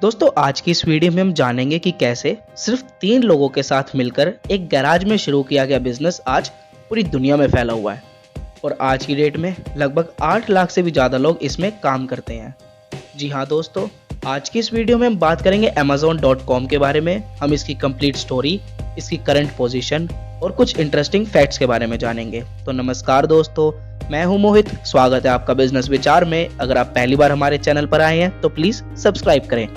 दोस्तों आज की इस वीडियो में हम जानेंगे कि कैसे सिर्फ 3 लोगों के साथ मिलकर एक गैराज में शुरू किया गया बिजनेस आज पूरी दुनिया में फैला हुआ है और आज की डेट में लगभग 8 लाख से भी ज़्यादा लोग इसमें काम करते हैं। जी हाँ दोस्तों, आज की इस वीडियो में हम बात करेंगे Amazon.com के बारे में। हम इसकी कंप्लीट स्टोरी, इसकी करंट पोजीशन और कुछ इंटरेस्टिंग फैक्ट्स के बारे में जानेंगे। तो नमस्कार दोस्तों, मैं हूं मोहित। स्वागत है आपका बिजनेस विचार में। अगर आप पहली बार हमारे चैनल पर आए हैं तो प्लीज सब्सक्राइब करें।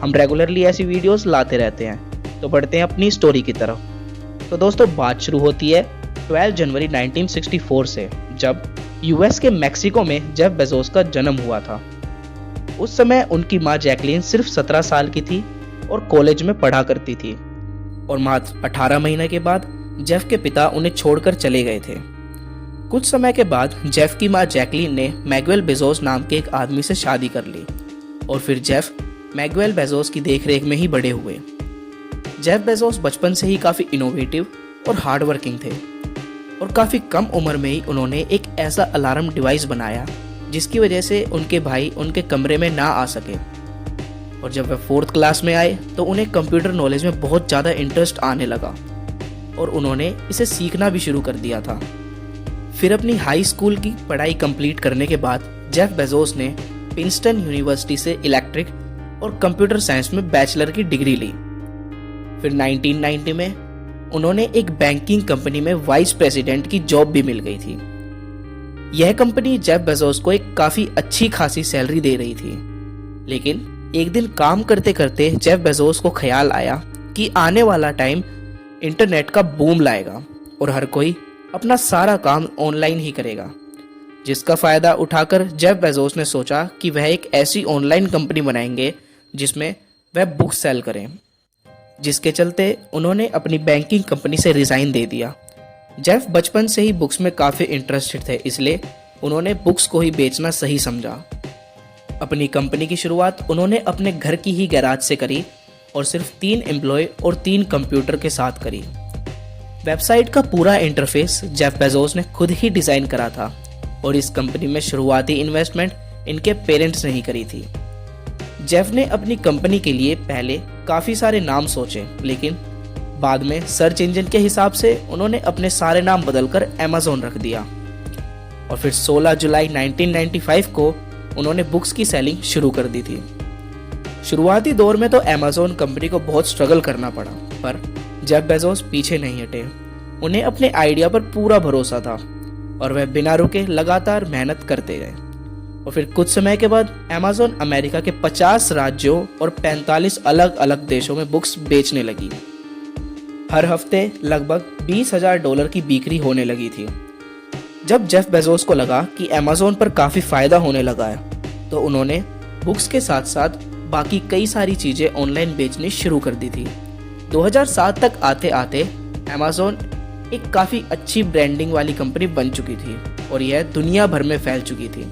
हम रेगुलरली ऐसी वीडियोस लाते रहते हैं। तो बढ़ते हैं अपनी स्टोरी की तरफ। तो दोस्तों बात शुरू होती है 12 जनवरी 1964 से, जब यूएस के मैक्सिको में जेफ बेजोस का जन्म हुआ था। उस समय उनकी मां जैकलीन सिर्फ 17 साल की थी और कॉलेज में पढ़ा करती थी और मात्र 18 महीने के बाद जेफ के पिता उन्हें छोड़कर चले गए थे। कुछ समय के बाद जेफ की मां जैकलीन ने मैगुएल बेजोस नाम के एक आदमी से शादी कर ली और फिर जेफ मैगुएल बेजोस की देखरेख में ही बड़े हुए। जेफ बेजोस बचपन से ही काफ़ी इनोवेटिव और हार्ड वर्किंग थे और काफ़ी कम उम्र में ही उन्होंने एक ऐसा अलार्म डिवाइस बनाया जिसकी वजह से उनके भाई उनके कमरे में ना आ सके। और जब वे 4th क्लास में आए तो उन्हें कंप्यूटर नॉलेज में बहुत ज़्यादा इंटरेस्ट आने लगा और उन्होंने इसे सीखना भी शुरू कर दिया था। फिर अपनी हाई स्कूल की पढ़ाई कंप्लीट करने के बाद जेफ बेजोस ने प्रिंसटन यूनिवर्सिटी से इलेक्ट्रिक और कंप्यूटर साइंस में बैचलर की डिग्री ली। फिर 1990 में उन्होंने एक बैंकिंग कंपनी में वाइस प्रेसिडेंट की जॉब भी मिल गई थी। यह कंपनी जेफ बेजोस को एक काफ़ी अच्छी खासी सैलरी दे रही थी, लेकिन एक दिन काम करते करते जेफ बेजोस को ख्याल आया कि आने वाला टाइम इंटरनेट का बूम लाएगा और हर कोई अपना सारा काम ऑनलाइन ही करेगा, जिसका फ़ायदा उठाकर जेफ बेजोस ने सोचा कि वह एक ऐसी ऑनलाइन कंपनी बनाएंगे जिसमें वह बुक सेल करें। जिसके चलते उन्होंने अपनी बैंकिंग कंपनी से रिज़ाइन दे दिया। जेफ बचपन से ही बुक्स में काफ़ी इंटरेस्टेड थे, इसलिए उन्होंने बुक्स को ही बेचना सही समझा। अपनी कंपनी की शुरुआत उन्होंने अपने घर की ही गैराज से करी और सिर्फ 3 एम्प्लॉय और 3 कंप्यूटर के साथ करी। वेबसाइट का पूरा इंटरफेस जेफ बेजोस ने खुद ही डिज़ाइन करा था और इस कंपनी में शुरुआती इन्वेस्टमेंट इनके पेरेंट्स ने ही करी थी। जेफ ने अपनी कंपनी के लिए पहले काफ़ी सारे नाम सोचे, लेकिन बाद में सर्च इंजन के हिसाब से उन्होंने अपने सारे नाम बदलकर Amazon रख दिया और फिर 16 जुलाई 1995 को उन्होंने बुक्स की सेलिंग शुरू कर दी थी। शुरुआती दौर में तो Amazon कंपनी को बहुत स्ट्रगल करना पड़ा, पर जेफ बेजोस पीछे नहीं हटे। उन्हें अपने आइडिया पर पूरा भरोसा था और वह बिना रुके लगातार मेहनत करते गए और फिर कुछ समय के बाद Amazon अमेरिका के 50 राज्यों और 45 अलग अलग देशों में बुक्स बेचने लगी। हर हफ्ते लगभग $20,000 की बिक्री होने लगी थी। जब जेफ बेजोस को लगा कि Amazon पर काफ़ी फ़ायदा होने लगा है तो उन्होंने बुक्स के साथ साथ बाकी कई सारी चीज़ें ऑनलाइन बेचनी शुरू कर दी थी। 2007 तक आते आते Amazon एक काफ़ी अच्छी ब्रांडिंग वाली कंपनी बन चुकी थी और यह दुनिया भर में फैल चुकी थी।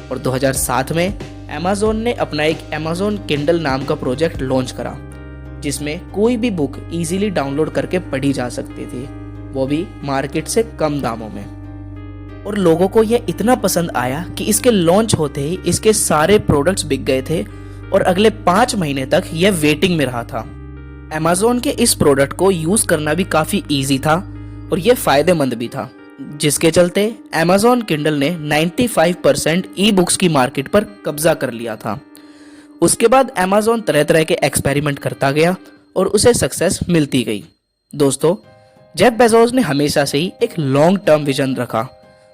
और 2007 में Amazon ने अपना एक Amazon Kindle नाम का प्रोजेक्ट लॉन्च करा, जिसमें कोई भी बुक इजीली डाउनलोड करके पढ़ी जा सकती थी, वो भी मार्केट से कम दामों में। और लोगों को यह इतना पसंद आया कि इसके लॉन्च होते ही इसके सारे प्रोडक्ट्स बिक गए थे और अगले 5 महीने तक यह वेटिंग में रहा था। Amazon के इस प्रोडक्ट को यूज़ करना भी काफ़ी ईजी था और यह फ़ायदेमंद भी था, जिसके चलते Amazon Kindle ने 95% ई बुक्स की मार्केट पर कब्जा कर लिया था। उसके बाद Amazon तरह तरह के एक्सपेरिमेंट करता गया और उसे सक्सेस मिलती गई। दोस्तों, जेफ बेजोस ने हमेशा से ही एक लॉन्ग टर्म विजन रखा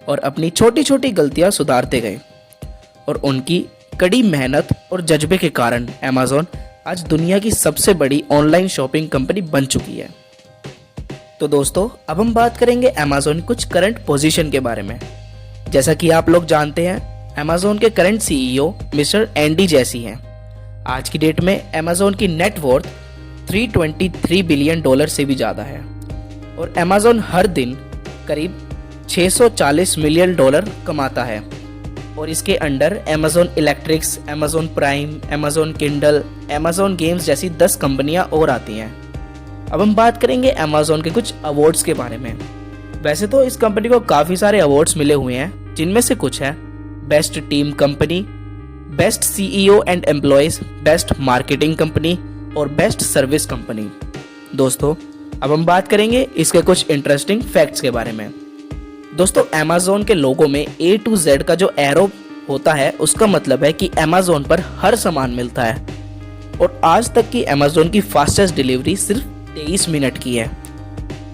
और अपनी छोटी छोटी गलतियां सुधारते गए और उनकी कड़ी मेहनत और जज्बे के कारण Amazon आज दुनिया की सबसे बड़ी ऑनलाइन शॉपिंग कंपनी बन चुकी है। तो दोस्तों, अब हम बात करेंगे Amazon की कुछ करंट पोजीशन के बारे में। जैसा कि आप लोग जानते हैं, Amazon के current CEO mister Andy Jassy हैं। आज की डेट में Amazon की नेट वर्थ $323 बिलियन से भी ज़्यादा है और Amazon हर दिन करीब $640 मिलियन कमाता है और इसके under Amazon electrics, Amazon prime, Amazon Kindle, Amazon games जैसी 10 कंपनियां और आती हैं। अब हम बात करेंगे Amazon के कुछ अवार्ड्स के बारे में। वैसे तो इस कंपनी को काफ़ी सारे अवार्ड्स मिले हुए हैं, जिनमें से कुछ है best team company, best CEO and employees, best marketing company और बेस्ट सर्विस कंपनी। दोस्तों अब हम बात करेंगे इसके कुछ इंटरेस्टिंग फैक्ट्स के बारे में। दोस्तों अमेज़ॉन के लोगो में A to Z का जो एरो होता है उसका मतलब है कि अमेज़ॉन पर हर सामान मिलता है और आज तक की अमेज़ॉन की फास्टेस्ट डिलीवरी सिर्फ 23 मिनट की है।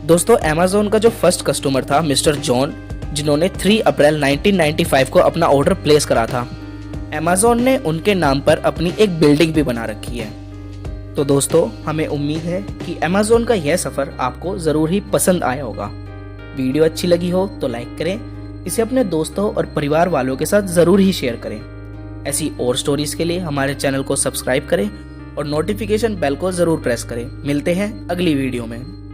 दोस्तों अमेज़ॉन का जो फर्स्ट कस्टमर था मिस्टर जॉन, जिन्होंने 3 अप्रैल 1995 को अपना ऑर्डर प्लेस करा था। अमेज़ॉन ने उनके नाम पर अपनी एक बिल्डिंग भी बना रखी है। तो दोस्तों हमें उम्मीद है कि अमेज़ॉन का यह सफ़र आपको ज़रूर ही पसंद आया होगा। वीडियो अच्छी लगी हो तो लाइक करें, इसे अपने दोस्तों और परिवार वालों के साथ ज़रूर ही शेयर करें। ऐसी और स्टोरीज़ के लिए हमारे चैनल को सब्सक्राइब करें और नोटिफिकेशन बेल को ज़रूर प्रेस करें। मिलते हैं अगली वीडियो में।